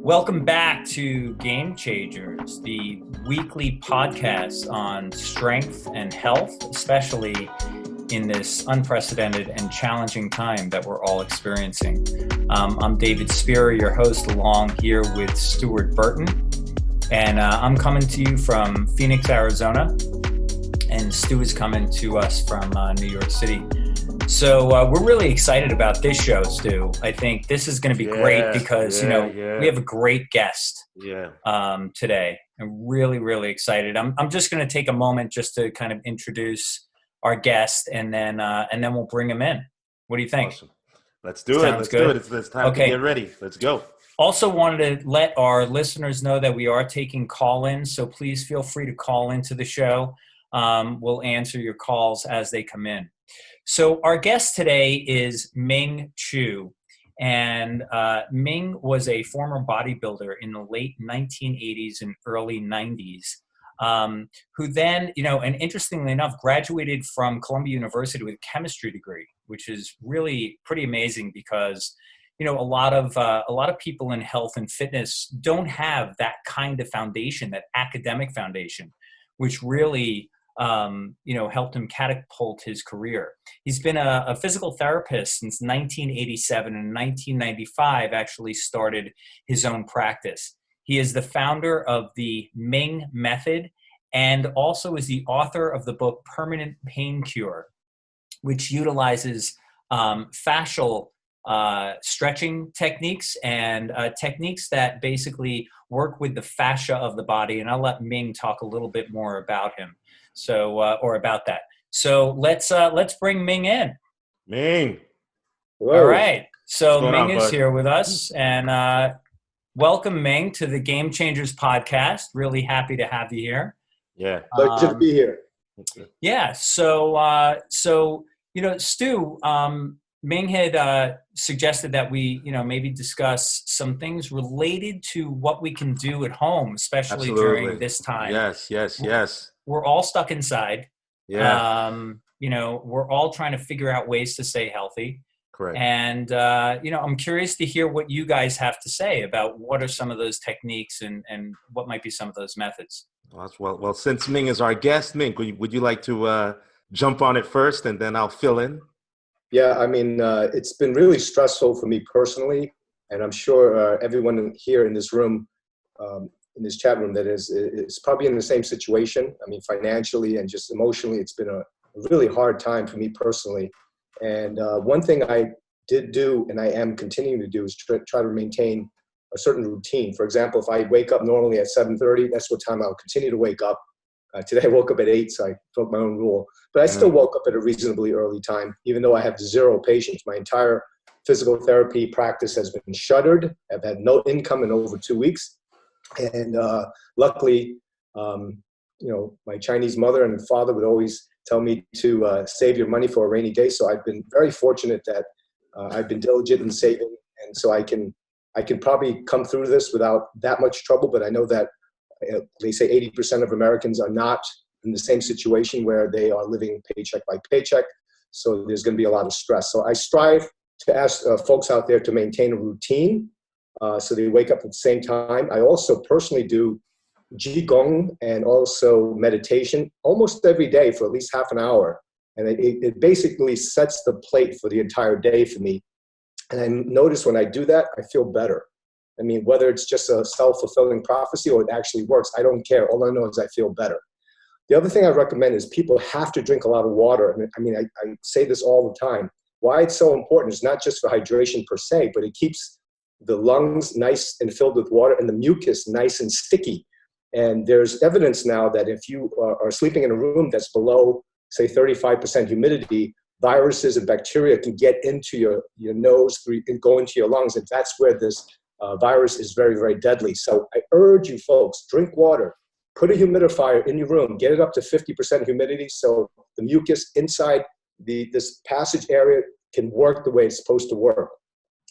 Welcome back to Game Changers, the weekly podcast on strength and health, especially in this unprecedented and challenging time that we're all experiencing. I'm David Spear, your host, along here with Stuart Burton. And I'm coming to you from Phoenix, Arizona. And Stu is coming to us from New York City. So we're really excited about this show, Stu. I think this is going to be great because, we have a great guest today. I'm really, really excited. I'm just going to take a moment just to kind of introduce our guest, and then we'll bring him in. What do you think? Awesome. Let's do it. Let's do it. It's time to get ready. Let's go. Also wanted to let our listeners know that we are taking call-ins, so please feel free to call into the show. We'll answer your calls as they come in. So our guest today is Ming Chew, and Ming was a former bodybuilder in the late 1980s and early 90s, who then, and interestingly enough, graduated from Columbia University with a chemistry degree, which is really pretty amazing because, a lot of people in health and fitness don't have that kind of foundation, that academic foundation, which really helped him catapult his career. He's been a physical therapist since 1987, and in 1995 actually started his own practice. He is the founder of the Ming Method and also is the author of the book Permanent Pain Cure, which utilizes fascial stretching techniques and techniques that basically work with the fascia of the body. And I'll let Ming talk a little bit more about him. So, or about that. So let's bring Ming in. Ming. Whoa. All right. So Ming is here with us, and welcome, Ming, to the Game Changers podcast. Really happy to have you here. Yeah. Pleasure to be here. Yeah. So Stu, Ming had suggested that we, maybe discuss some things related to what we can do at home, especially during this time. Yes. We're all stuck inside. Yeah. We're all trying to figure out ways to stay healthy. Correct. And, I'm curious to hear what you guys have to say about what are some of those techniques and what might be some of those methods. Well, since Ming is our guest, Ming, would you like to jump on it first, and then I'll fill in? Yeah, it's been really stressful for me personally, and I'm sure everyone here in this room, in this chat room, that is probably in the same situation. Financially and just emotionally, it's been a really hard time for me personally. And one thing I did do, and I am continuing to do, is try to maintain a certain routine. For example, if I wake up normally at 7:30, that's what time I'll continue to wake up. Today I woke up at 8, so I broke my own rule. But I still woke up at a reasonably early time, even though I have 0 patients. My entire physical therapy practice has been shuttered. I've had no income in over 2 weeks. And luckily, my Chinese mother and father would always tell me to save your money for a rainy day. So I've been very fortunate that I've been diligent in saving. And so I can probably come through this without that much trouble. But I know that they say 80% of Americans are not in the same situation where they are living paycheck by paycheck. So there's going to be a lot of stress. So I strive to ask folks out there to maintain a routine so they wake up at the same time. I also personally do Qigong and also meditation almost every day for at least half an hour. And it basically sets the plate for the entire day for me. And I notice when I do that, I feel better. Whether it's just a self-fulfilling prophecy or it actually works, I don't care. All I know is I feel better. The other thing I recommend is people have to drink a lot of water. I say this all the time. Why it's so important is not just for hydration per se, but it keeps the lungs nice and filled with water and the mucus nice and sticky. And there's evidence now that if you are sleeping in a room that's below, say, 35% humidity, viruses and bacteria can get into your nose and go into your lungs. And that's where this virus is very, very deadly. So I urge you folks, drink water, put a humidifier in your room, get it up to 50% humidity so the mucus inside this passage area can work the way it's supposed to work.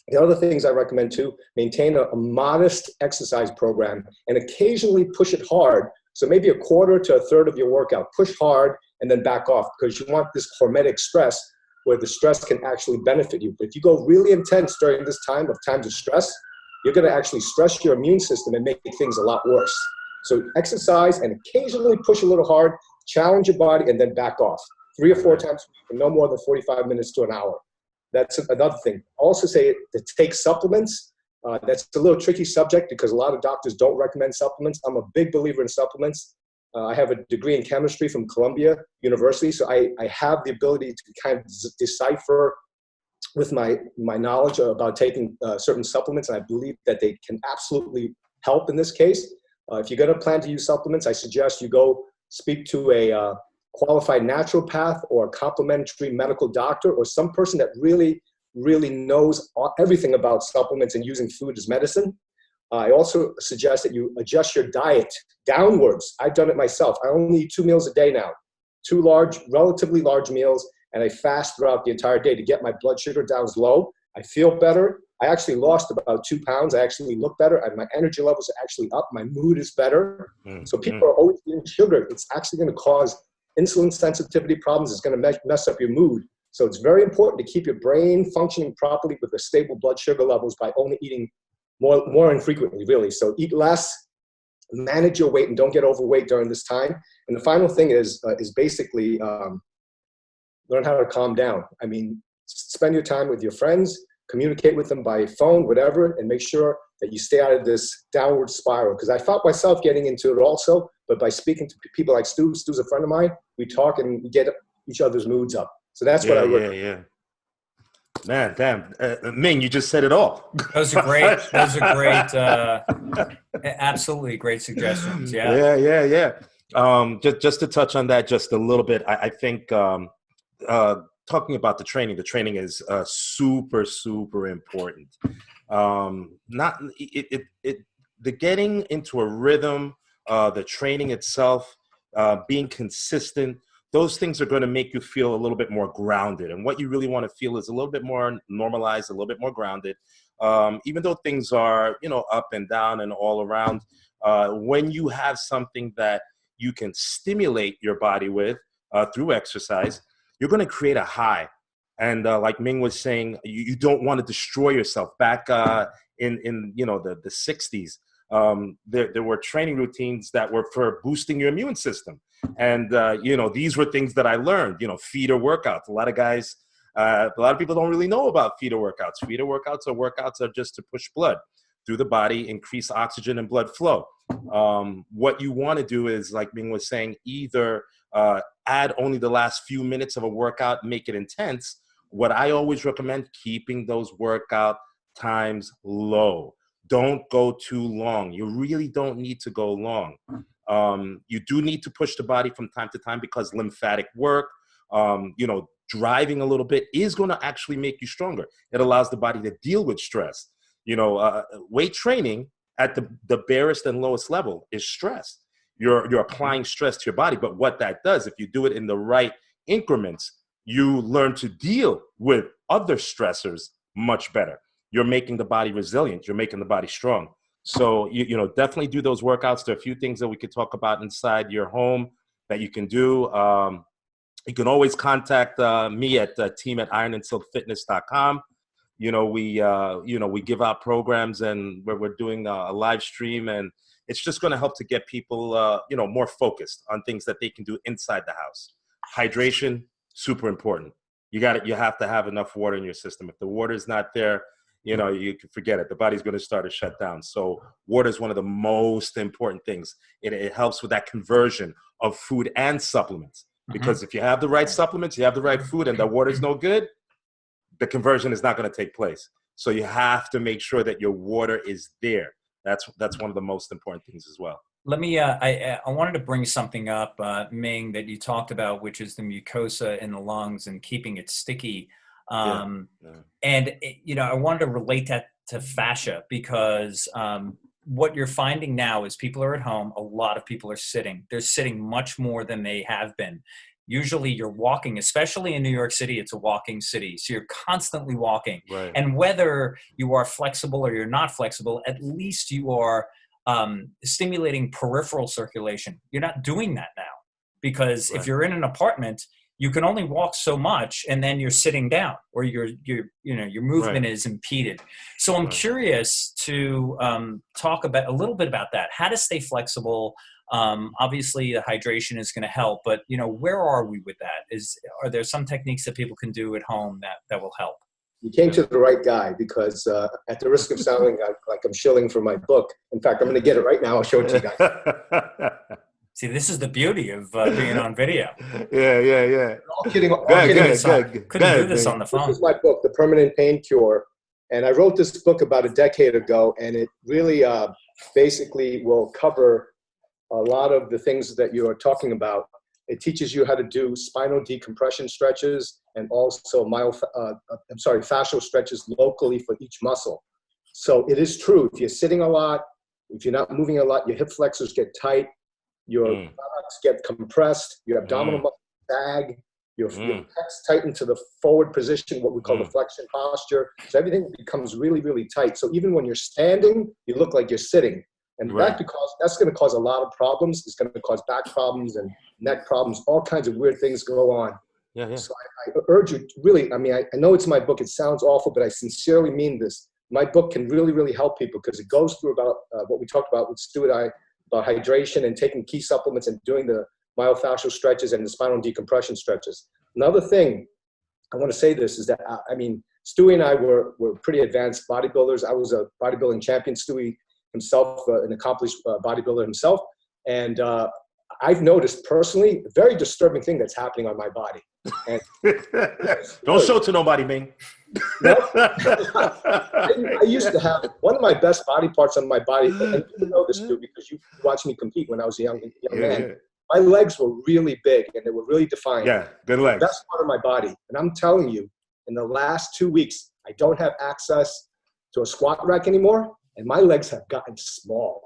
The other things I recommend too, maintain a modest exercise program and occasionally push it hard. So maybe a quarter to a third of your workout, push hard and then back off, because you want this hormetic stress where the stress can actually benefit you. But if you go really intense during this times of stress, you're going to actually stress your immune system and make things a lot worse. So exercise and occasionally push a little hard, challenge your body, and then back off 3 or 4 times a week, no more than 45 minutes to an hour. That's another thing. Also say to take supplements. That's a little tricky subject because a lot of doctors don't recommend supplements. I'm a big believer in supplements. I have a degree in chemistry from Columbia University, so I have the ability to kind of decipher with my knowledge about taking certain supplements, and I believe that they can absolutely help in this case. If you're going to plan to use supplements, I suggest you go speak to a qualified naturopath or a complementary medical doctor or some person that really knows everything about supplements and using food as medicine. I also suggest that you adjust your diet downwards. I've done it myself. I only eat 2 meals a day now, 2 relatively large meals, and I fast throughout the entire day to get my blood sugar down low. I feel better. I actually lost about 2 pounds. I actually look better. My energy levels are actually up. My mood is better. So people are always eating sugar. It's actually going to cause insulin sensitivity problems. It's going to mess up your mood. So it's very important to keep your brain functioning properly with the stable blood sugar levels by only eating more infrequently, really. So eat less, manage your weight, and don't get overweight during this time. And the final thing is basically learn how to calm down. I mean, spend your time with your friends, communicate with them by phone, whatever, and make sure that you stay out of this downward spiral. Because I found myself getting into it also, but by speaking to people like Stu's a friend of mine, we talk and we get each other's moods up. So that's what I work. Yeah. Man, damn, Ming, you just said it all. Those are great. Absolutely great suggestions. Yeah. Just to touch on that just a little bit, I think talking about the training is super important. The getting into a rhythm, the training itself, being consistent. Those things are going to make you feel a little bit more grounded. And what you really want to feel is a little bit more normalized, a little bit more grounded. Even though things are, up and down and all around, when you have something that you can stimulate your body with through exercise, you're going to create a high. And like Ming was saying, you don't want to destroy yourself. Back in the 60s, there were training routines that were for boosting your immune system. And, these were things that I learned, feeder workouts. A lot of people don't really know about feeder workouts. Feeder workouts are just to push blood through the body, increase oxygen and blood flow. What you want to do is, like Ming was saying, either add only the last few minutes of a workout, make it intense. What I always recommend, keeping those workout times low. Don't go too long. You really don't need to go long. You do need to push the body from time to time because lymphatic work, driving a little bit is going to actually make you stronger. It allows the body to deal with stress. Weight training at the barest and lowest level is stress. You're applying stress to your body, but what that does, if you do it in the right increments, you learn to deal with other stressors much better. You're making the body resilient. You're making the body strong. So, definitely do those workouts. There are a few things that we could talk about inside your home that you can do. You can always contact me at team@ironandsilkfitness.com. We give out programs and we're doing a live stream, and it's just going to help to get people, more focused on things that they can do inside the house. Hydration, super important. You have to have enough water in your system. If the water is not there, you can forget it. The body's going to start to shut down. So water is one of the most important things. It helps with that conversion of food and supplements. Because if you have the right supplements, you have the right food, and the water is no good, the conversion is not going to take place. So you have to make sure that your water is there. That's one of the most important things as well. Let me, I wanted to bring something up, Ming, that you talked about, which is the mucosa in the lungs and keeping it sticky. And, I wanted to relate that to fascia because what you're finding now is people are at home. A lot of people are sitting. They're sitting much more than they have been. Usually you're walking, especially in New York City, it's a walking city. So you're constantly walking. Right. And whether you are flexible or you're not flexible, at least you are stimulating peripheral circulation. You're not doing that now because if you're in an apartment, you can only walk so much, and then you're sitting down, or your movement is impeded. So I'm curious to talk about a little bit about that, how to stay flexible. Obviously the hydration is going to help, but where are we with that? Are there some techniques that people can do at home that will help? You came to the right guy, because at the risk of sounding like I'm shilling for my book, in fact, I'm going to get it right now. I'll show it to you guys. See, this is the beauty of being on video. Yeah. All kidding. Couldn't do this on the phone. This is my book, The Permanent Pain Cure. And I wrote this book about a decade ago, and it really basically will cover a lot of the things that you are talking about. It teaches you how to do spinal decompression stretches, and also fascial stretches locally for each muscle. So it is true, if you're sitting a lot, if you're not moving a lot, your hip flexors get tight, your buttocks get compressed, your abdominal muscles sag, your pecs tighten to the forward position, what we call the flexion posture. So everything becomes really, really tight. So even when you're standing, you look like you're sitting. And that's going to cause a lot of problems. It's going to cause back problems and neck problems, all kinds of weird things go on. So I urge you, really, I mean, I know it's my book. It sounds awful, but I sincerely mean this. My book can really, really help people, because it goes through about what we talked about with Stu and I, about hydration and taking key supplements and doing the myofascial stretches and the spinal decompression stretches. Another thing, I want to say this, is that, Stu and I were pretty advanced bodybuilders. I was a bodybuilding champion. Stu himself, an accomplished bodybuilder himself. And I've noticed personally a very disturbing thing that's happening on my body. And don't show it to nobody, Ming. I used to have one of my best body parts on my body, and you know this too, because you watched me compete when I was a young man. Yeah. My legs were really big, and they were really defined. Yeah, good legs. That's part of my body. And I'm telling you, in the last 2 weeks, I don't have access to a squat rack anymore, and my legs have gotten small.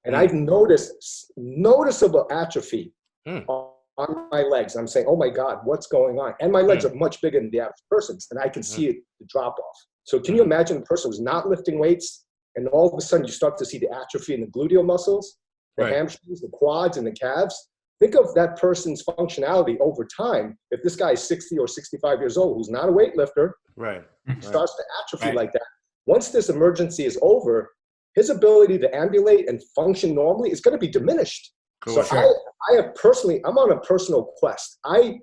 And I've noticed noticeable atrophy on my legs. I'm saying, oh my God, what's going on? And my legs are much bigger than the average person's, and I can see it, the drop off. So can you imagine a person who's not lifting weights, and all of a sudden you start to see the atrophy in the gluteal muscles, the hamstrings, the quads, and the calves? Think of that person's functionality over time. If this guy is 60 or 65 years old, who's not a weightlifter, starts to atrophy like that. Once this emergency is over, his ability to ambulate and function normally is going to be diminished. Cool. So I have personally, I'm on a personal quest. I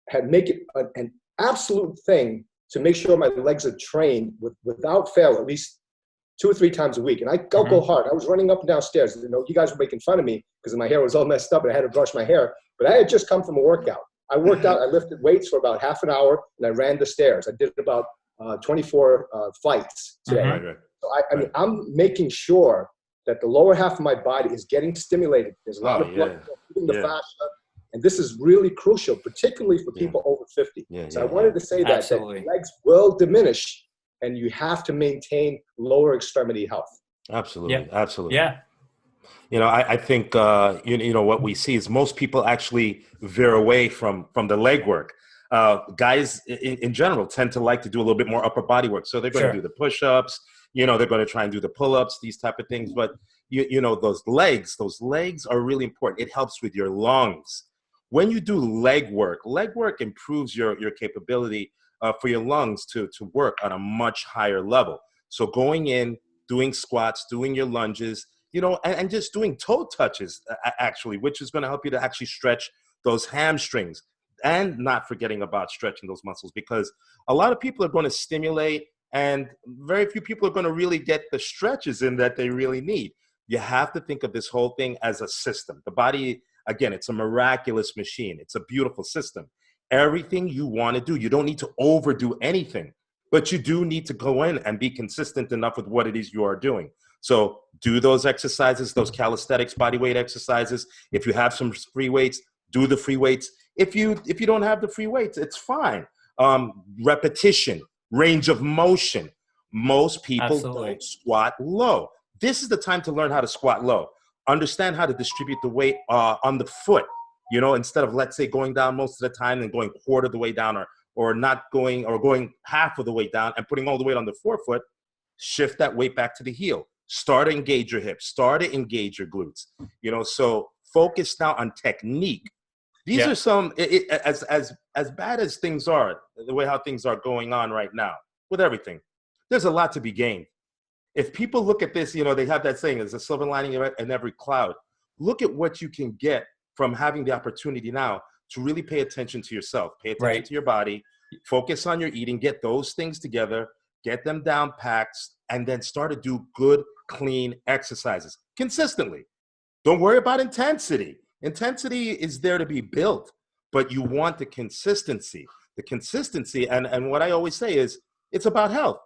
had make it an absolute thing to make sure my legs are trained without fail, at least 2 or 3 times a week. And I go hard. I was running up and down stairs. You guys were making fun of me because my hair was all messed up and I had to brush my hair. But I had just come from a workout. I worked out. I lifted weights for about half an hour, and I ran the stairs. I did about 24 flights today. So I mean, I'm making sure that the lower half of my body is getting stimulated. There's a lot of blood moving the fascia, and this is really crucial, particularly for people over 50. So I wanted to say that legs will diminish, and you have to maintain lower extremity health. Absolutely. Yeah. I think what we see is most people actually veer away from the leg work. Guys in general tend to like to do a little bit more upper body work, so they're going to do the push-ups. They're going to try and do the pull-ups, these type of things. But, those legs are really important. It helps with your lungs. When you do leg work improves your capability for your lungs to work on a much higher level. So going in, doing squats, doing your lunges, and just doing toe touches, actually, which is going to help you to actually stretch those hamstrings, and not forgetting about stretching those muscles, because a lot of people are going to stimulate, and very few people are going to really get the stretches in that they really need. You have to think of this whole thing as a system. The body, again, it's a miraculous machine. It's a beautiful system. Everything you want to do, you don't need to overdo anything, but you do need to go in and be consistent enough with what it is you are doing. So do those exercises, those calisthenics, body weight exercises. If you have some free weights, do the free weights. If you don't have the free weights, it's fine. Repetition, range of motion. Most people don't squat low. This is the time to learn how to squat low. Understand how to distribute the weight on the foot. Instead of, let's say, going down most of the time and going quarter of the way down, or not going, or going half of the way down and putting all the weight on the forefoot, shift that weight back to the heel. Start to engage your hips. Start to engage your glutes. So focus now on technique. These are some, as bad as things are, the way how things are going on right now with everything, there's a lot to be gained. If people look at this, they have that saying, there's a silver lining in every cloud. Look at what you can get from having the opportunity now to really pay attention to yourself, pay attention to your body, focus on your eating, get those things together, get them down packed, and then start to do good, clean exercises consistently. Don't worry about intensity. Intensity is there to be built, but you want the consistency. The consistency, and what I always say is, it's about health.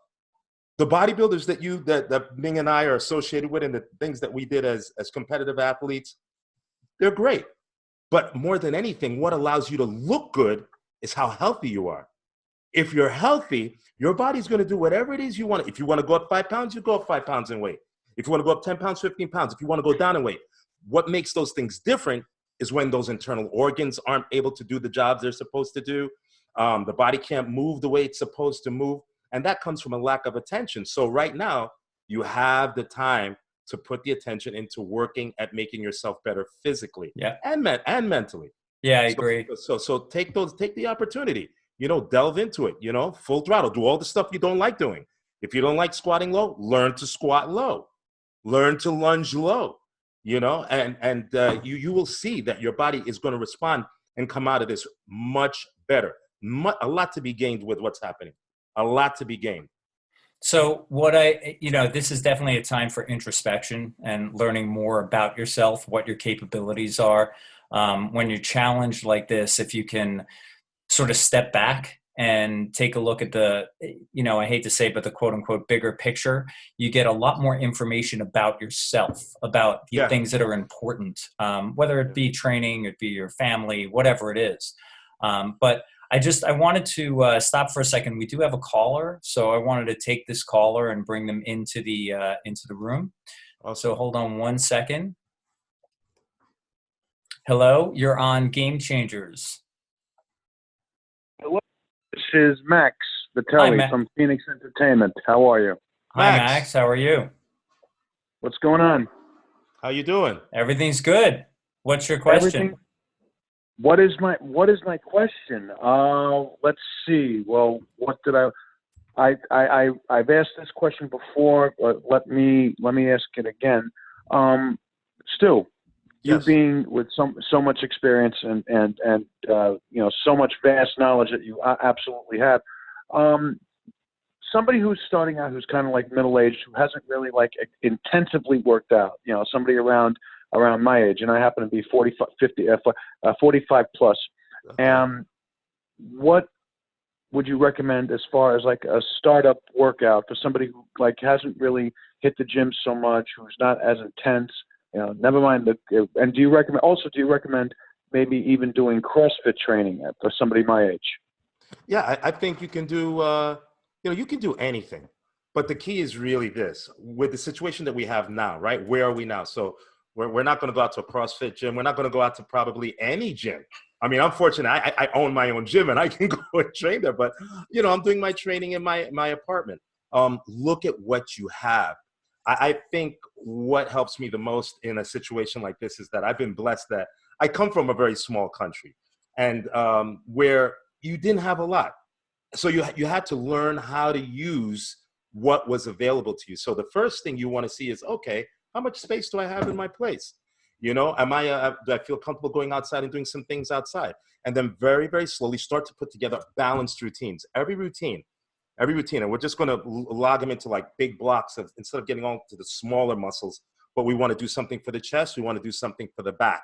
The bodybuilders that Ming and I are associated with, and the things that we did as competitive athletes, they're great. But more than anything, what allows you to look good is how healthy you are. If you're healthy, your body's going to do whatever it is you want. If you want to go up 5 pounds, you go up 5 pounds in weight. If you want to go up 10 pounds, 15 pounds, if you want to go down in weight. What makes those things different is when those internal organs aren't able to do the jobs they're supposed to do. The body can't move the way it's supposed to move. And that comes from a lack of attention. So right now, you have the time to put the attention into working at making yourself better physically and mentally. Yeah, I agree. So take the opportunity, delve into it, full throttle, do all the stuff you don't like doing. If you don't like squatting low, learn to squat low, learn to lunge low, and you will see that your body is going to respond and come out of this much better. A lot to be gained with what's happening. A lot to be gained. So this is definitely a time for introspection and learning more about yourself, what your capabilities are. When you're challenged like this, if you can sort of step back and take a look at the, I hate to say it, but the quote unquote bigger picture, you get a lot more information about yourself, about the things that are important, whether it be training, it be your family, whatever it is. But I wanted to stop for a second. We do have a caller, so I wanted to take this caller and bring them into the room. So hold on one second. Hello, you're on Game Changers. Hello, this is Max Vitelli from Phoenix Entertainment. How are you? Hi, Max. How are you? What's going on? How you doing? Everything's good. What's your question? What is my question? Let's see. Well, what did I've asked this question before, but let me ask it again. Stu, you being with so much experience and so much vast knowledge that you absolutely have. Somebody who's starting out, who's kind of like middle-aged, who hasn't really like intensively worked out, somebody around my age, and I happen to be 45 plus. What would you recommend as far as like a startup workout for somebody who like hasn't really hit the gym so much, who's not as intense? Never mind and do you recommend maybe even doing CrossFit training for somebody my age? Yeah, I think you can do, you can do anything. But the key is really this. With the situation that we have now, right? Where are we now? So we're not going to go out to a CrossFit gym. We're not going to go out to probably any gym. I mean, I'm fortunate. I own my own gym and I can go and train there. But, I'm doing my training in my apartment. Look at what you have. I think what helps me the most in a situation like this is that I've been blessed that I come from a very small country and where you didn't have a lot. So you had to learn how to use what was available to you. So the first thing you want to see is, okay, how much space do I have in my place? Do I feel comfortable going outside and doing some things outside? And then very, very slowly start to put together balanced routines. Every routine, and we're just going to log them into like big blocks of, instead of getting on to the smaller muscles, but we want to do something for the chest. We want to do something for the back.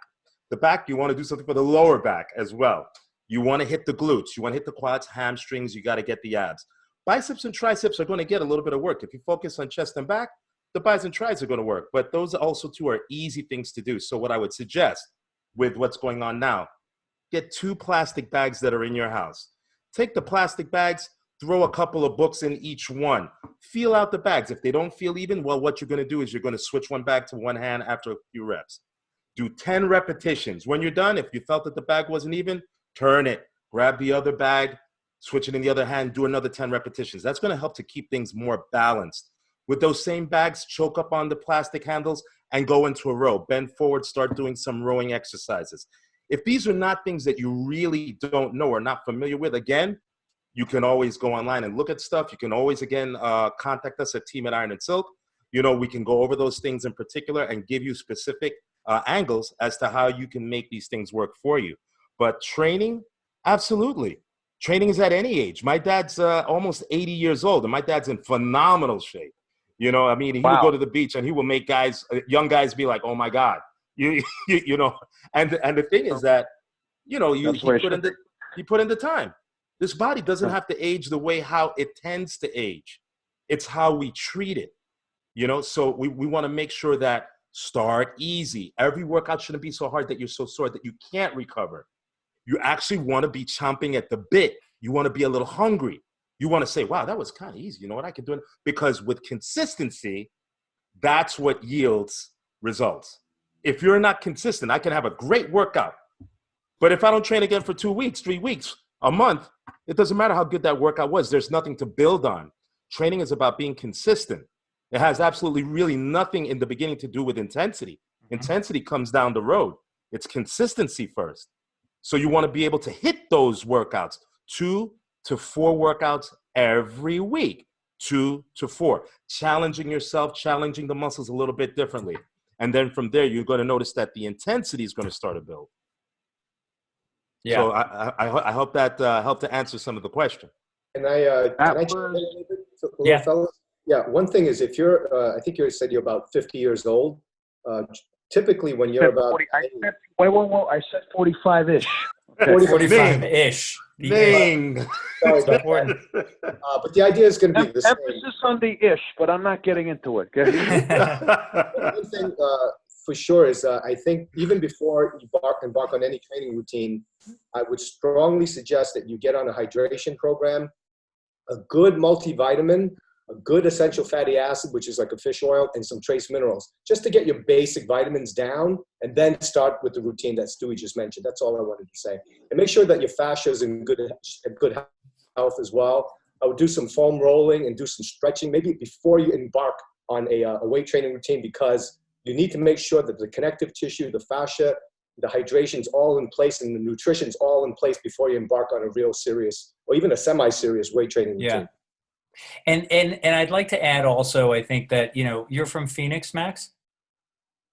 The back, you want to do something for the lower back as well. You want to hit the glutes. You want to hit the quads, hamstrings. You got to get the abs. Biceps and triceps are going to get a little bit of work. If you focus on chest and back, the biceps and triceps are going to work. But those also too are easy things to do. So what I would suggest with what's going on now, get 2 plastic bags that are in your house. Take the plastic bags, throw a couple of books in each one. Feel out the bags. If they don't feel even, well, what you're going to do is you're going to switch one bag to one hand after a few reps. Do 10 repetitions. When you're done, if you felt that the bag wasn't even, turn it. Grab the other bag, switch it in the other hand, do another 10 repetitions. That's going to help to keep things more balanced. With those same bags, choke up on the plastic handles and go into a row. Bend forward, start doing some rowing exercises. If these are not things that you really don't know or not familiar with, again, you can always go online and look at stuff. You can always, again, contact us at Team at Iron and Silk. You know, we can go over those things in particular and give you specific angles as to how you can make these things work for you. But training, absolutely. Training is at any age. My dad's almost 80 years old, and my dad's in phenomenal shape. You know, I mean, he will go to the beach and he will make guys, young guys, be like, "Oh my God," you know. And the thing is that, you know, he put in the time. This body doesn't have to age the way how it tends to age. It's how we treat it. You know, so we want to make sure that start easy. Every workout shouldn't be so hard that you're so sore that you can't recover. You actually want to be chomping at the bit. You want to be a little hungry. You want to say, wow, that was kind of easy. You know what, I can do it. Because with consistency, that's what yields results. If you're not consistent, I can have a great workout, but if I don't train again for 2 weeks, 3 weeks, a month, it doesn't matter how good that workout was. There's nothing to build on. Training is about being consistent. It has absolutely really nothing in the beginning to do with intensity. Intensity comes down the road. It's consistency first. So you want to be able to hit those workouts, 2 to 4 workouts every week, 2 to 4. Challenging yourself, challenging the muscles a little bit differently. And then from there, you're going to notice that the intensity is going to start to build. Yeah. So I hope that helped to answer some of the question. Can I chime in, David, fellas? Yeah, one thing is if you're, I think you said you're about 50 years old. Typically when you're about... 40, I said 45-ish. Okay. 45-ish. Ming. Sorry, important. But the idea is going to be the same. Emphasis on the ish, but I'm not getting into it. One thing for sure is I think even before you embark on any training routine, I would strongly suggest that you get on a hydration program, a good multivitamin, a good essential fatty acid, which is like a fish oil, and some trace minerals, just to get your basic vitamins down, and then start with the routine that Stewie just mentioned. That's all I wanted to say. And make sure that your fascia is in good health as well. I would do some foam rolling and do some stretching, maybe before you embark on a weight training routine, because you need to make sure that the connective tissue, the fascia, the hydration's all in place, and the nutrition's all in place before you embark on a real serious, or even a semi-serious weight training routine. Yeah. And I'd like to add also, I think that, you know, you're from Phoenix, Max?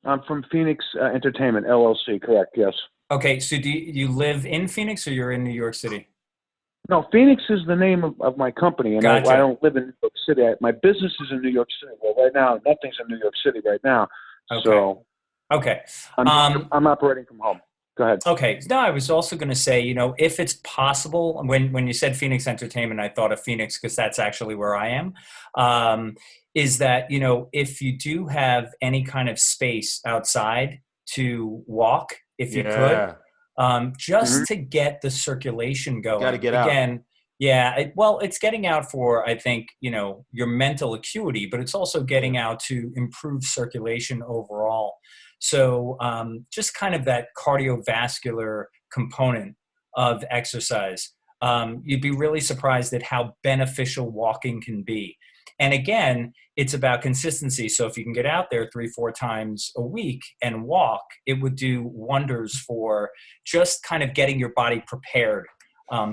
I'm from Phoenix Entertainment, LLC, correct, yes. Okay, so do you live in Phoenix or you're in New York City? No, Phoenix is the name of my company, and gotcha. I don't live in New York City. My business is in New York City. Well, right now, nothing's in New York City right now. Okay. So okay. I'm operating from home. Go ahead. Okay. No, I was also going to say, you know, if it's possible, when you said Phoenix Entertainment, I thought of Phoenix because that's actually where I am, is that, you know, if you do have any kind of space outside to walk, if you could, just to get the circulation going. Got to get Again, out. Yeah, well, it's getting out for, I think, you know, your mental acuity, but it's also getting out to improve circulation overall. So just kind of that cardiovascular component of exercise. You'd be really surprised at how beneficial walking can be. And again, it's about consistency. So if you can get out there 3-4 times a week and walk, it would do wonders for just kind of getting your body prepared.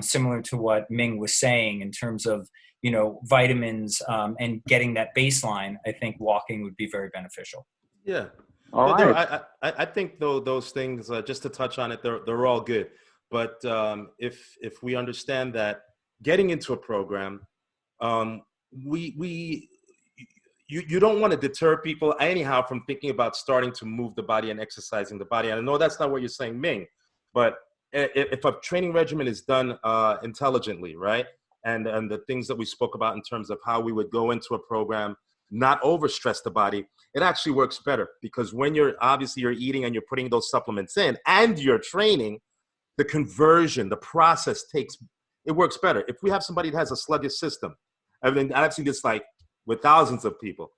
Similar to what Ming was saying in terms of, you know, vitamins and getting that baseline, I think walking would be very beneficial. Yeah. All right. I think though those things, just to touch on it, they're all good. But if we understand that getting into a program, you don't want to deter people anyhow from thinking about starting to move the body and exercising the body. And I know that's not what you're saying, Ming, but if a training regimen is done intelligently, right, and the things that we spoke about in terms of how we would go into a program, not overstress the body, it actually works better, because when you're eating and you're putting those supplements in and you're training, the conversion, the process it works better. If we have somebody that has a sluggish system, I mean, I've seen this like with thousands of people,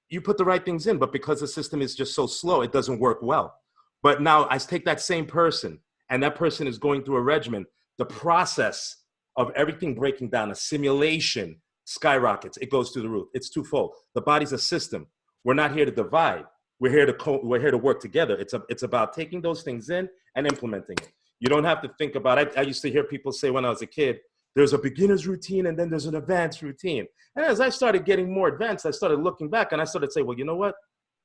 you put the right things in, but because the system is just so slow, it doesn't work well. But now I take that same person, and that person is going through a regimen, the process of everything breaking down, a simulation skyrockets. It goes through the roof. It's twofold. The body's a system. We're not here to divide. we're here to work together. It's about taking those things in and implementing it. You don't have to think about it. I used to hear people say when I was a kid, there's a beginner's routine and then there's an advanced routine. And as I started getting more advanced, I started looking back and I started to say, well, you know what?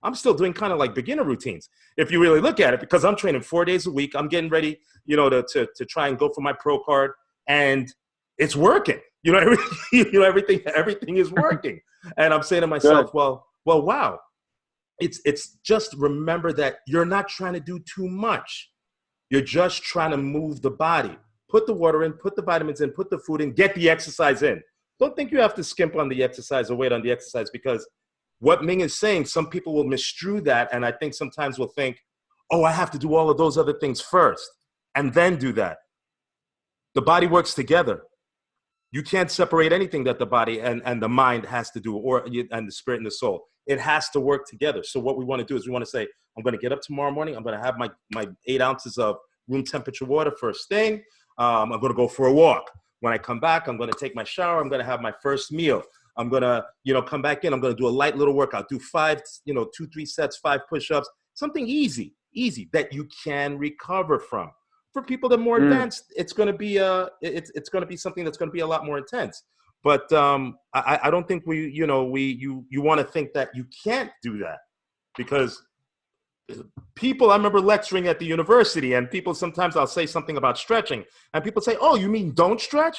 I'm still doing kind of like beginner routines, if you really look at it, because I'm training 4 days a week. I'm getting ready, to try and go for my pro card, and it's working. Everything is working. And I'm saying to myself, well, wow. It's just remember that you're not trying to do too much. You're just trying to move the body. Put the water in, put the vitamins in, put the food in, get the exercise in. Don't think you have to skimp on the exercise or wait on the exercise, because what Ming is saying, some people will misconstrue that, and I think sometimes will think, oh, I have to do all of those other things first and then do that. The body works together. You can't separate anything that the body and the mind has to do, and the spirit and the soul. It has to work together. So what we want to do is we want to say, I'm going to get up tomorrow morning. I'm going to have my 8 ounces of room temperature water first thing. I'm going to go for a walk. When I come back, I'm going to take my shower. I'm going to have my first meal. I'm going to, come back in. I'm going to do a light little workout. Do 5, 2-3 sets, 5 push-ups, something easy that you can recover from. For people that are more advanced, it's going to be it's going to be something that's going to be a lot more intense. But I don't think you want to think that you can't do that, because people, I remember lecturing at the university, and people, sometimes I'll say something about stretching, and people say, oh, you mean don't stretch?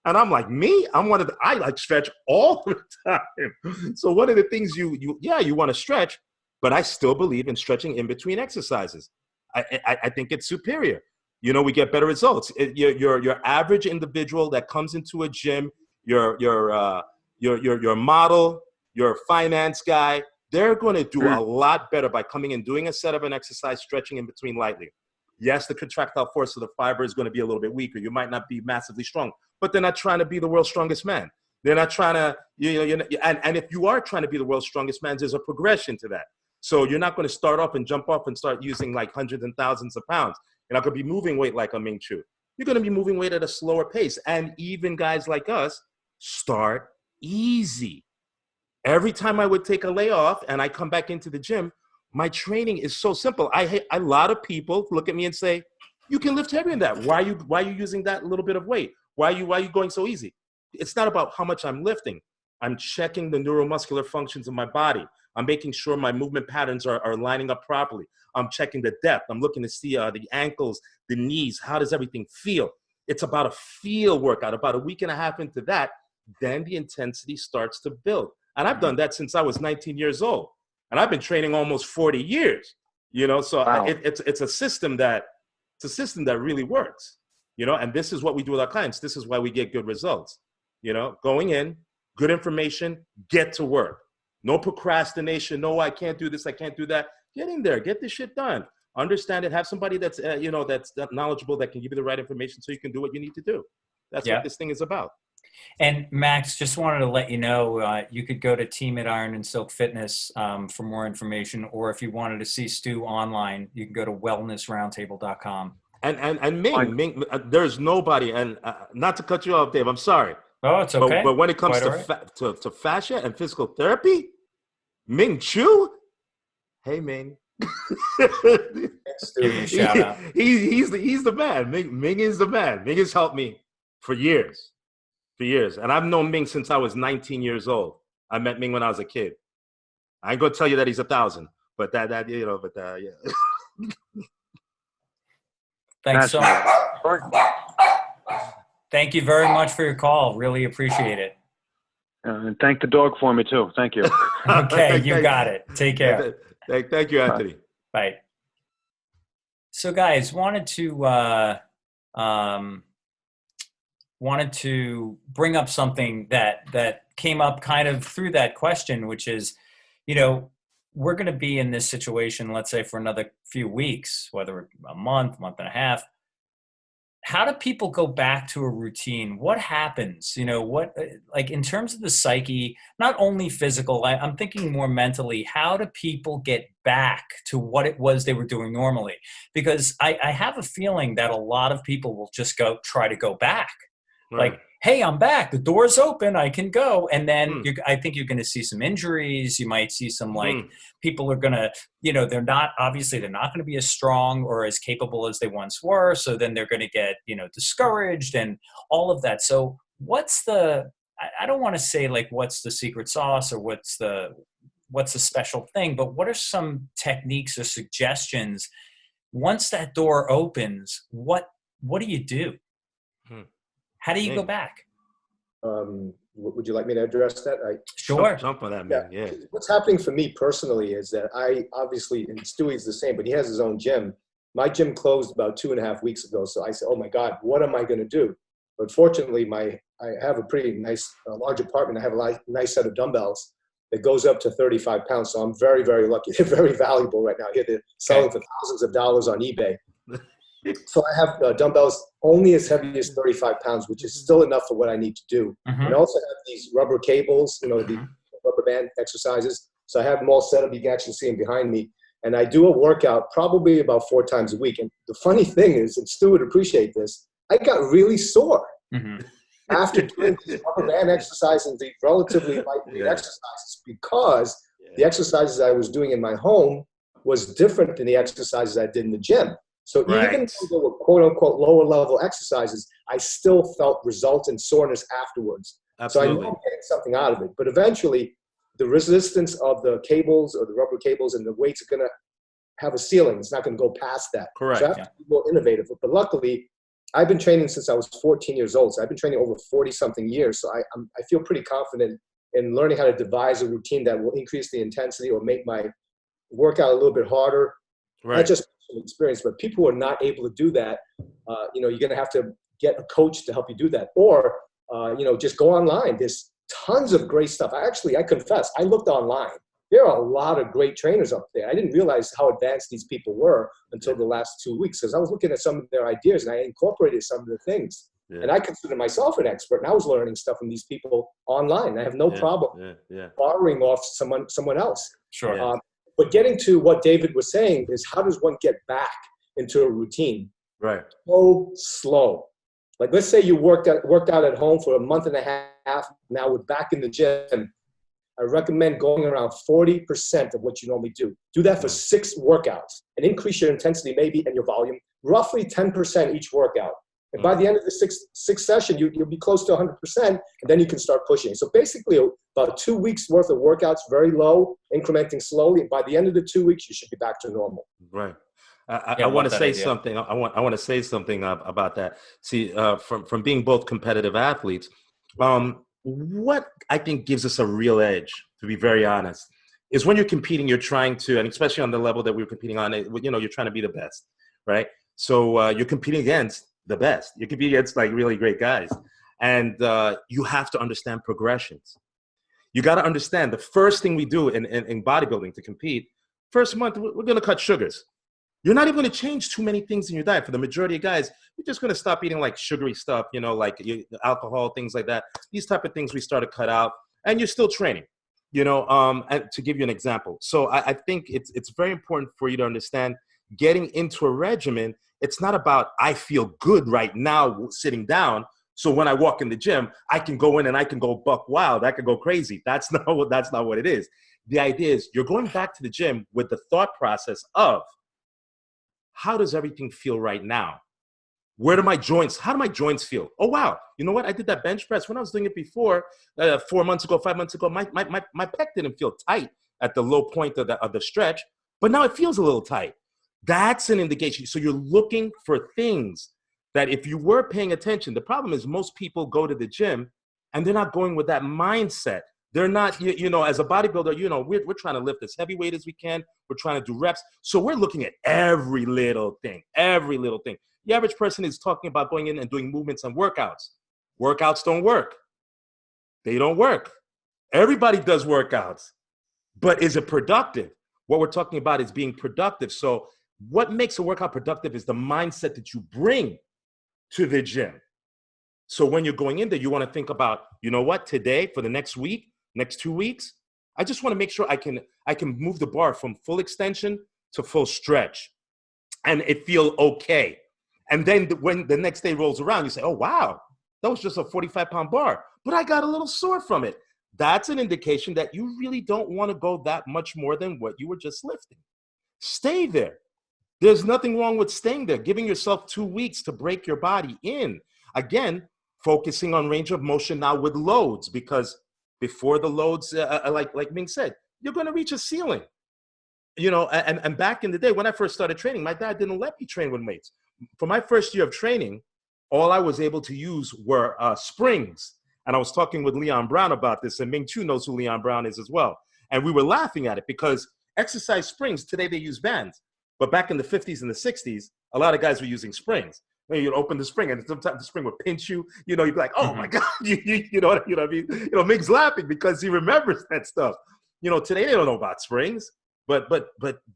And I'm like, me? I like stretch all the time. So one of the things you want to stretch, but I still believe in stretching in between exercises. I think it's superior. We get better results. Your average individual that comes into a gym, your model, your finance guy, they're going to do a lot better by coming and doing a set of an exercise, stretching in between lightly. Yes, the contractile force of the fiber is going to be a little bit weaker. You might not be massively strong, but they're not trying to be the world's strongest man. They're not trying to, and if you are trying to be the world's strongest man, there's a progression to that. So you're not going to start off and jump off and start using like hundreds and thousands of pounds. You're not going to be moving weight like a Ming Chew. You're going to be moving weight at a slower pace. And even guys like us start easy. Every time I would take a layoff and I come back into the gym, my training is so simple. A lot of people look at me and say, you can lift heavier than that. Why are you using that little bit of weight? Why are you going so easy? It's not about how much I'm lifting. I'm checking the neuromuscular functions of my body. I'm making sure my movement patterns are lining up properly. I'm checking the depth. I'm looking to see the ankles, the knees. How does everything feel? It's about a feel workout. About a week and a half into that, then the intensity starts to build. And I've done that since I was 19 years old. And I've been training almost 40 years, so wow. It's a system that really works, and this is what we do with our clients. This is why we get good results, going in, good information, get to work. No procrastination. No, I can't do this. I can't do that. Get in there, get this shit done. Understand it. Have somebody that's, that's knowledgeable, that can give you the right information so you can do what you need to do. That's what this thing is about. And Max, just wanted to let you know, you could go to Team at Iron and Silk Fitness for more information, or if you wanted to see Stu online, you can go to wellnessroundtable.com. And Ming, there's nobody, and not to cut you off, Dave, I'm sorry. Oh, it's okay. But when it comes to fascia and physical therapy, Ming Chew, hey, Ming. Give me a shout out. He's the man. Ming is the man. Ming has helped me for years. And I've known Ming since I was 19 years old. I met Ming when I was a kid. I ain't gonna tell you that he's 1,000, but yeah. Thanks so much. Thank you very much for your call. Really appreciate it. And thank the dog for me too. Thank you. Okay, you got it. Take care. Thank you, Anthony. Bye. So, guys, wanted to bring up something that came up kind of through that question, which is, we're going to be in this situation, let's say, for another few weeks, whether a month and a half. How do people go back to a routine? What happens? Like in terms of the psyche, not only physical, I'm thinking more mentally, how do people get back to what it was they were doing normally? Because I have a feeling that a lot of people will just try to go back. Right. Like, hey, I'm back. The door's open. I can go. And then Mm. I think you're going to see some injuries. You might see some like Mm. people are going to, they're not going to be as strong or as capable as they once were. So then they're going to get, discouraged and all of that. So I don't want to say like, what's the secret sauce or what's the special thing, but what are some techniques or suggestions once that door opens? What do you do? Hmm. How do you go Ming, back? Would you like me to address that? Sure. jump on that, man. Yeah. What's happening for me personally is that I obviously, and Stewie's the same, but he has his own gym. My gym closed about 2.5 weeks ago. So I said, oh my God, what am I going to do? But fortunately, I have a pretty nice, large apartment. I have a nice set of dumbbells that goes up to 35 pounds. So I'm very, very lucky. They're very valuable right now. Here they're selling for thousands of dollars on eBay. So I have dumbbells only as heavy as 35 pounds, which is still enough for what I need to do. Mhm. And I also have these rubber cables, the rubber band exercises. So I have them all set up. You can actually see them behind me. And I do a workout probably about 4 times a week. And the funny thing is, and Stu would appreciate this, I got really sore after doing these rubber band exercises and the relatively lightweight exercises, because the exercises I was doing in my home was different than the exercises I did in the gym. So even though they were quote unquote lower level exercises, I still felt results in soreness afterwards. Absolutely. So I know I'm getting something out of it. But eventually, the resistance of the cables or the rubber cables and the weights are going to have a ceiling. It's not going to go past that. Correct. So I have to be more innovative. But luckily, I've been training since I was 14 years old. So I've been training over 40-something years. So I feel pretty confident in learning how to devise a routine that will increase the intensity or make my workout a little bit harder. Right. Not just experience, but people who are not able to do that, you're going to have to get a coach to help you do that. Or, just go online. There's tons of great stuff. I confess, I looked online. There are a lot of great trainers up there. I didn't realize how advanced these people were until the last 2 weeks, because I was looking at some of their ideas and I incorporated some of the things. Yeah. And I consider myself an expert, and I was learning stuff from these people online. I have no problem borrowing off someone else. Sure. But getting to what David was saying is, how does one get back into a routine? Right. So slow. Like, let's say you worked out at home for a month and a half. Now we're back in the gym. I recommend going around 40% of what you normally do. Do that for 6 workouts and increase your intensity maybe and your volume, roughly 10% each workout. And by the end of the sixth session, you'll be close to 100%, and then you can start pushing. So basically, about 2 weeks worth of workouts, very low, incrementing slowly. And by the end of the 2 weeks, you should be back to normal. Right. I want to say something. I want to say something about that. See, from being both competitive athletes, what I think gives us a real edge, to be very honest, is when you're competing, you're trying to, and especially on the level that we're competing on, you're trying to be the best, right? So you're competing against the best. You compete against like really great guys, and you have to understand progressions. You got to understand the first thing we do in bodybuilding to compete. First month, we're going to cut sugars. You're not even going to change too many things in your diet. For the majority of guys, you're just going to stop eating like sugary stuff, like alcohol, things like that. These type of things we start to cut out, and you're still training, and to give you an example. So I think it's very important for you to understand getting into a regimen. It's not about, I feel good right now sitting down, so when I walk in the gym, I can go in and I can go buck wild. I can go crazy. That's not what it is. The idea is you're going back to the gym with the thought process of, how does everything feel right now? How do my joints feel? Oh, wow. You know what? I did that bench press. When I was doing it before, 4 months ago, 5 months ago, my pec didn't feel tight at the low point of the stretch, but now it feels a little tight. That's an indication. So you're looking for things that if you were paying attention, the problem is most people go to the gym and they're not going with that mindset. They're not, as a bodybuilder, we're trying to lift as heavy weight as we can. We're trying to do reps. So we're looking at every little thing. The average person is talking about going in and doing movements and workouts. Workouts don't work. They don't work. Everybody does workouts. But is it productive? What we're talking about is being productive. So what makes a workout productive is the mindset that you bring to the gym. So when you're going in there, you want to think about, today for the next week, next 2 weeks, I just want to make sure I can move the bar from full extension to full stretch and it feel okay. And then when the next day rolls around, you say, oh, wow, That was just a 45-pound bar, but I got a little sore from it. That's an indication that you really don't want to go that much more than what you were just lifting. Stay there. There's nothing wrong with staying there, giving yourself 2 weeks to break your body in. Again, focusing on range of motion now with loads, because before the loads, like Ming said, you're going to reach a ceiling. You know, and back in the day when I first started training, my dad didn't let me train with weights. For my first year of training, all I was able to use were springs. And I was talking with Leon Brown about this, and Ming Chew knows who Leon Brown is as well. And we were laughing at it because exercise springs, today they use bands. But back in the 50s and the 60s, a lot of guys were using springs. You'd open the spring, and sometimes the spring would pinch you. You know, you'd be like, "Oh my God!" You know what I mean? You know, Ming's laughing because he remembers that stuff. You know, today they don't know about springs, but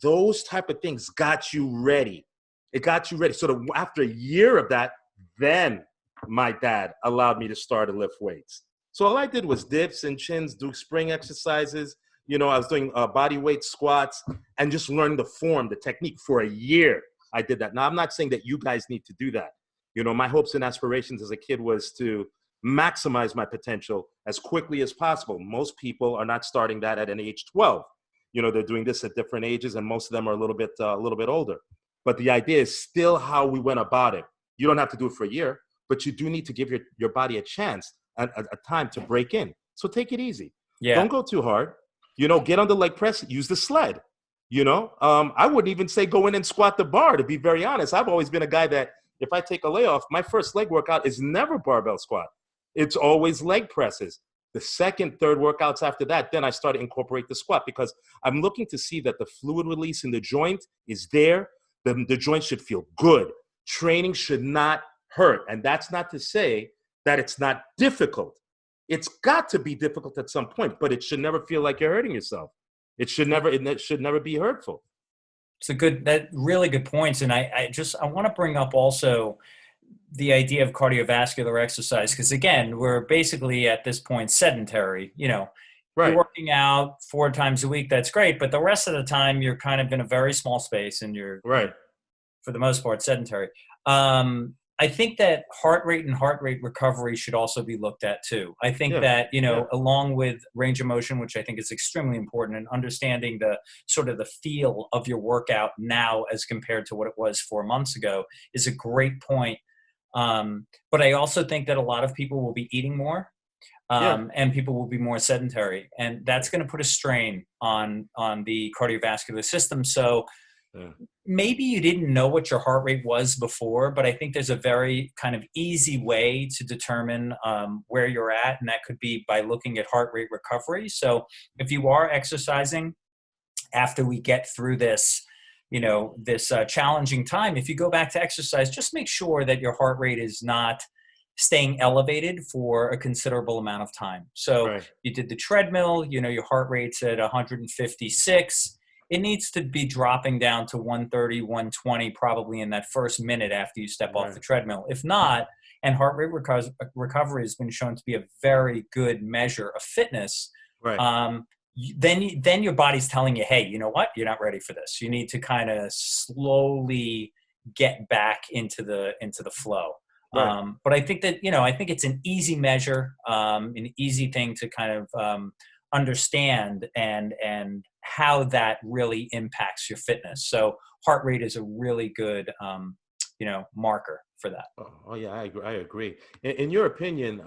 those type of things got you ready. It got you ready. So after a year of that, then my dad allowed me to start to lift weights. So all I did was dips and chins, do spring exercises. You know, I was doing body weight squats and just learning the form, the technique for a year. I did that. Now, I'm not saying that you guys need to do that. You know, my hopes and aspirations as a kid was to maximize my potential as quickly as possible. Most people are not starting that at an age 12. You know, they're doing this at different ages, and most of them are a little bit older. But the idea is still how we went about it. You don't have to do it for a year, but you do need to give your body a chance, a time to break in. So take it easy. Yeah. Don't go too hard. You know, get on the leg press, use the sled. You know, I wouldn't even say go in and squat the bar, to be very honest. I've always been a guy that if I take a layoff, my first leg workout is never barbell squat. It's always leg presses. The second, third workouts after that, then I start to incorporate the squat because I'm looking to see that the fluid release in the joint is there. The joint should feel good. Training should not hurt. And that's not to say that it's not difficult. It's got to be difficult at some point, but it should never feel like you're hurting yourself. It should never be hurtful. It's really good points. And I want to bring up also the idea of cardiovascular exercise, because again, we're basically at this point sedentary. You know, right. You're working out 4 times a week. That's great. But the rest of the time you're kind of in a very small space and you're right. For the most part, sedentary. I think that heart rate and heart rate recovery should also be looked at too. I think that, you know, along with range of motion, which I think is extremely important, and understanding the sort of the feel of your workout now as compared to what it was 4 months ago is a great point. But I also think that a lot of people will be eating more, and people will be more sedentary, and that's going to put a strain on the cardiovascular system. So maybe you didn't know what your heart rate was before, but I think there's a very kind of easy way to determine where you're at, and that could be by looking at heart rate recovery. So if you are exercising after we get through this, you know, this challenging time, if you go back to exercise, just make sure that your heart rate is not staying elevated for a considerable amount of time. So you did the treadmill, you know, your heart rate's at 156. It needs to be dropping down to 130, 120, probably in that first minute after you step off the treadmill. If not, and heart rate recovery has been shown to be a very good measure of fitness, then your body's telling you, hey, you know what? You're not ready for this. You need to kind of slowly get back into the flow. But I think that, you know, I think it's an easy measure, an easy thing to kind of understand and how that really impacts your fitness. So heart rate is a really good, you know, marker for that. Oh yeah, I agree. In your opinion,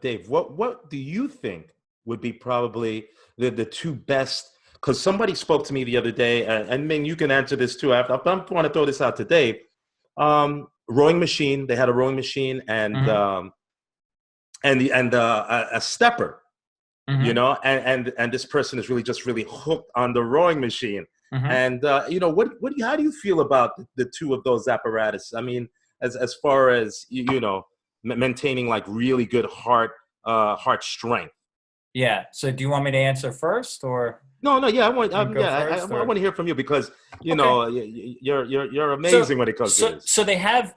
Dave, what do you think would be probably the 2 best? Because somebody spoke to me the other day, and Ming, you can answer this too. I want to throw this out to Dave. Rowing machine. They had a rowing machine and a stepper. You know, and this person is really hooked on the rowing machine. And you know, how do you feel about the 2 of those apparatus? I mean, as far as you know, maintaining like really good heart strength. Yeah. So do you want me to answer first or? No. Yeah, I want to hear from you because you know you're amazing when it comes to this. So they have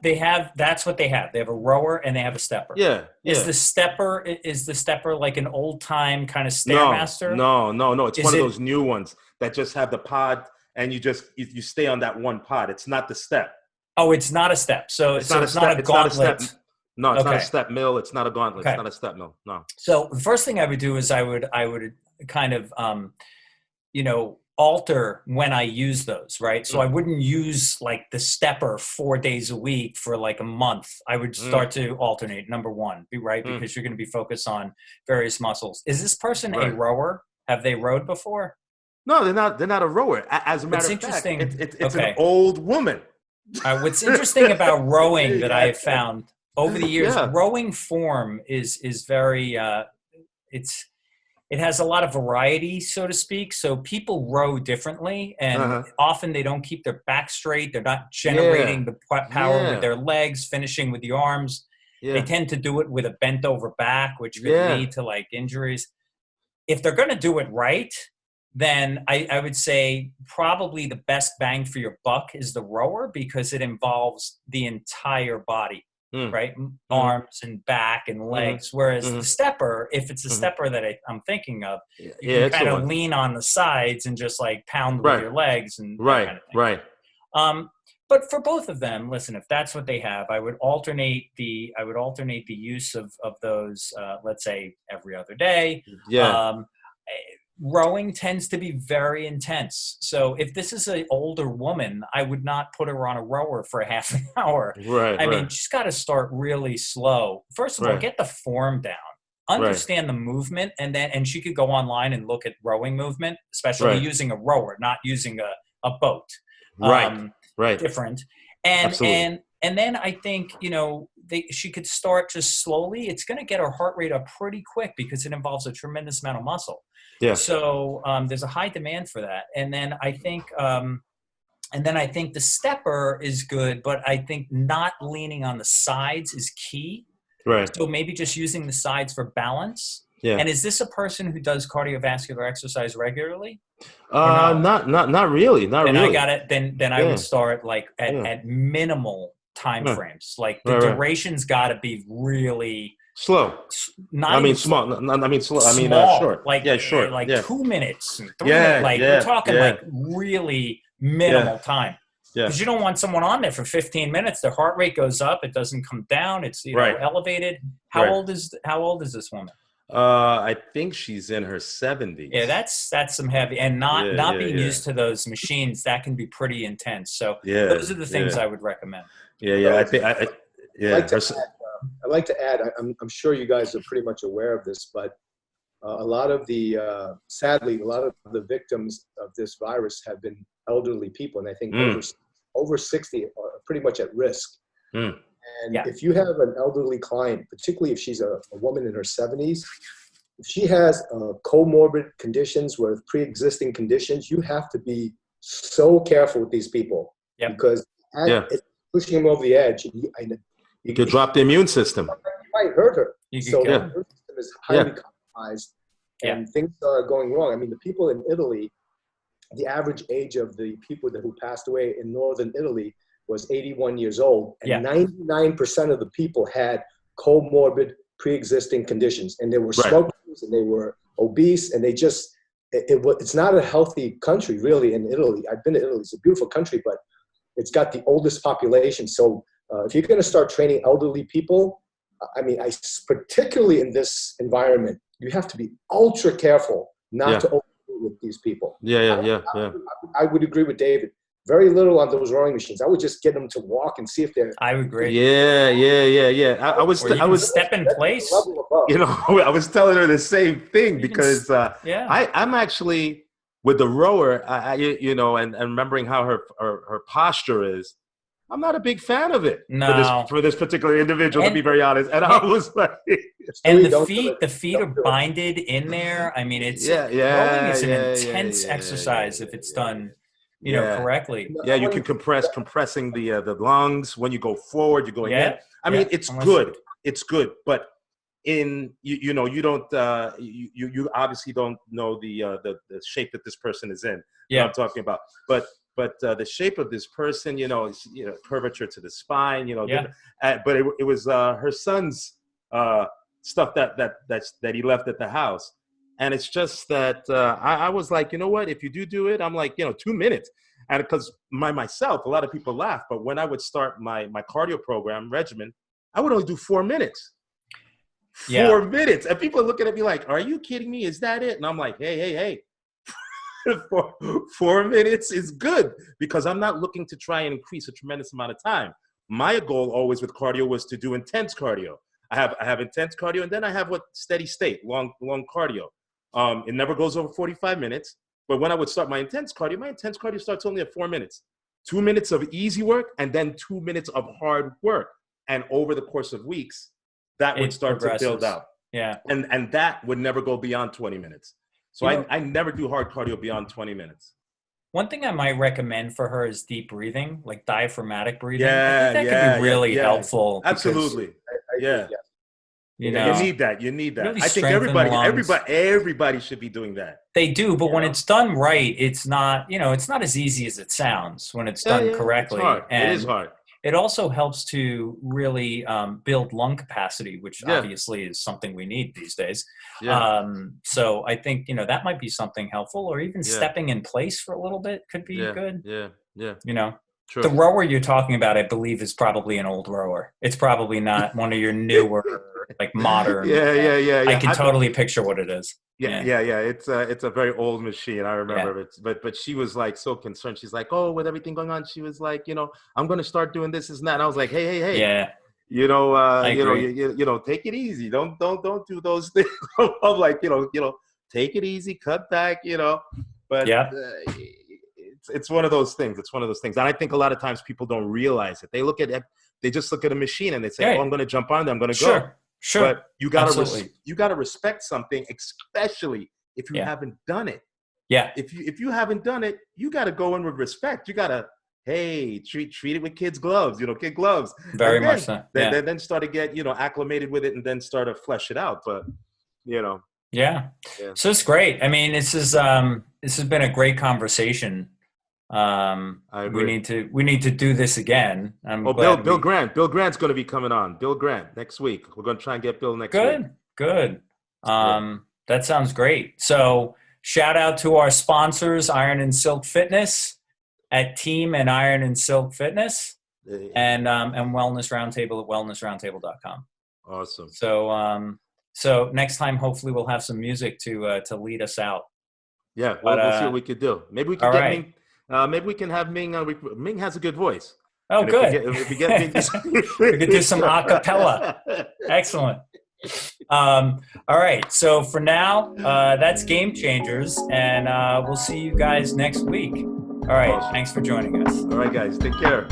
that's what they have. They have a rower and they have a stepper. Yeah. Is the stepper like an old time kind of Stairmaster? No. It's one of those new ones that just have the pod and you stay on that one pod. It's not the step. Oh, it's not a step. So it's not a gauntlet. No, it's not a Okay. step mill. It's not a gauntlet. It's Okay. not a step mill. No. So the first thing I would do is I would kind of alter when I use those, right? So I Mm, wouldn't use like the stepper 4 days a week for like a month. I would mm, start to alternate. Number one, be right, mm. because you're going to be focused on various muscles. Is this person a Right. rower? Have they rowed before? No, they're not. They're not a rower. As a matter What's of fact, interesting, it's an okay. old woman. What's interesting about rowing that I Yeah. have found over the years, Yeah. rowing form is very it's it has a lot of variety, so to speak. So people row differently, and Uh-huh. often they don't keep their back straight. They're not Yeah. generating the power with Yeah. their legs, finishing with the arms. They Yeah. tend to do it with a bent over back, which could Yeah. lead to like injuries. If they're going to do it right, then I would say probably the best bang for your buck is the rower, because it involves the entire body, Mm. right? Mm-hmm. Arms and back and legs. Mm-hmm. Whereas Mm-hmm. the stepper, if it's a Mm-hmm. stepper that I'm thinking of, Yeah, you yeah, can it's the kind of one. lean on the sides and just like pound with Right. your legs and that Right. kind of thing. Right. But for both of them, listen, if that's what they have, I would alternate the use of those, let's say every other day. Yeah. Um, Rowing tends to be very intense. So if this is an older woman, I would not put her on a rower for a half an hour. Right. I Right. mean, she's got to start really slow. First of all, Right. get the form down, Right. understand the movement, and she could go online and look at rowing movement, especially Right. using a rower, not using a boat. Right. Um, Right. Different. And Absolutely. then I think she could start just slowly. It's going to get her heart rate up pretty quick because it involves a tremendous amount of muscle. Yeah. So there's a high demand for that. And then I think the stepper is good, but I think not leaning on the sides is key. Right. So maybe just using the sides for balance. Yeah. And is this a person who does cardiovascular exercise regularly? Or no? Not really. Not Then I really. got it. Then I would Yeah. start like Yeah. at minimal time Yeah. frames. Like the Right. Right. duration's got to be really Slow. not I mean, even small. I mean, slow. I mean, small, short. like Yeah. Short. like Yeah. 2 minutes and 3 minutes. Yeah. Like we're Yeah. talking Yeah. like really minimal time. Yeah. Because you don't want someone on there for 15 minutes. Their heart rate goes up. It doesn't come down. It's Right. elevated. How Right. old is this woman? I think she's in her 70s. Yeah, that's some heavy, and not Yeah. being Yeah. used to those machines. That can be pretty intense. So Yeah. those are the things Yeah. I would recommend. Yeah. Yeah. I think. Yeah. I'd like to add, I'm sure you guys are pretty much aware of this, but a lot of sadly, a lot of the victims of this virus have been elderly people, and I think over 60 are pretty much at risk. Mm. And Yeah. if you have an elderly client, particularly if she's a woman in her 70s, if she has comorbid conditions with pre-existing conditions, you have to be so careful with these people. Yep. Because it's pushing them over the edge. You could drop the immune system. You might hurt her. So go. the immune system is highly compromised, and things are going wrong. I mean, the people in Italy, the average age of the people who passed away in northern Italy was 81 years old, and 99% of the people had comorbid pre-existing conditions, and they were smokers, and they were obese, and they just it's not a healthy country really in Italy. I've been to Italy; it's a beautiful country, but it's got the oldest population. So if you're going to start training elderly people, I mean, particularly in this environment, you have to be ultra careful not to overdo with these people. Yeah. I would agree with David. Very little on those rowing machines. I would just get them to walk and see if they're. I would agree. Yeah. I was step in place. I was telling her the same thing because I'm actually with the rower. And remembering how her posture is. I'm not a big fan of it for this particular individual, to be very honest. And I was like, and the feet are binded in there. I mean, rowing is an intense exercise if it's done, correctly. Yeah, you can compressing the lungs when you go forward. You're going in. I mean, it's good. It's good, but you don't you obviously don't know the shape that this person is in. You know what I'm talking about, but the shape of this person, is, curvature to the spine, but it was her son's stuff that he left at the house. And it's just that I was like, you know what, if you do it, I'm like, 2 minutes. And because myself, a lot of people laugh, but when I would start my cardio program regimen, I would only do 4 minutes. Yeah. 4 minutes. And people are looking at me like, are you kidding me? Is that it? And I'm like, hey. 4 minutes is good because I'm not looking to try and increase a tremendous amount of time. My goal always with cardio was to do intense cardio. I have intense cardio, and then I have what steady state, long cardio. It never goes over 45 minutes. But when I would start my intense cardio starts only at 4 minutes. 2 minutes of easy work, and then 2 minutes of hard work. And over the course of weeks, that would start to build out. Yeah. And that would never go beyond 20 minutes. So I never do hard cardio beyond 20 minutes. One thing I might recommend for her is deep breathing, like diaphragmatic breathing. Yeah, I think that could be really helpful. Absolutely. Yeah. You know, You need that. Really I think everybody should be doing that. They do, but when it's done right, it's not, it's not as easy as it sounds when it's done correctly. It's hard. And it is hard. It also helps to really build lung capacity, which obviously is something we need these days. Yeah. So I think, that might be something helpful, or even stepping in place for a little bit could be good. Yeah. True. The rower you're talking about, I believe, is probably an old rower. It's probably not one of your newer, like modern. Yeah. I can totally picture what it is. Yeah. It's a very old machine. I remember it. But she was like so concerned. She's like, oh, with everything going on, she was like, I'm going to start doing this and that. And I was like, hey. Yeah. Take it easy. Don't do those things. I'm like, take it easy, cut back, But it's one of those things. And I think a lot of times people don't realize it. They just look at a machine and they say, oh, I'm going to jump on there. I'm going to go. Sure. But you gotta respect something, especially if you haven't done it. Yeah. If you haven't done it, you gotta go in with respect. You gotta, hey, treat it with kids' gloves, kid gloves. Very much so. Then start to get, acclimated with it, and then start to flesh it out. But Yeah. So it's great. I mean, this has been a great conversation. I agree. We need to do this again. Bill Grant's going to be coming on. Bill Grant next week. We're going to try and get Bill next week. Good. That sounds great. So shout out to our sponsors, Iron and Silk Fitness at Team and Iron and Silk Fitness, and Wellness Roundtable at wellnessroundtable.com. Awesome. So next time, hopefully, we'll have some music to lead us out. Yeah, we'll see what we could do. Maybe we can get Ming. Maybe we can have Ming. Ming has a good voice. Oh, and good. If we get Ming, we could do some a cappella. Excellent. All right. So for now, that's Game Changers, and we'll see you guys next week. All right. Awesome. Thanks for joining us. All right, guys. Take care.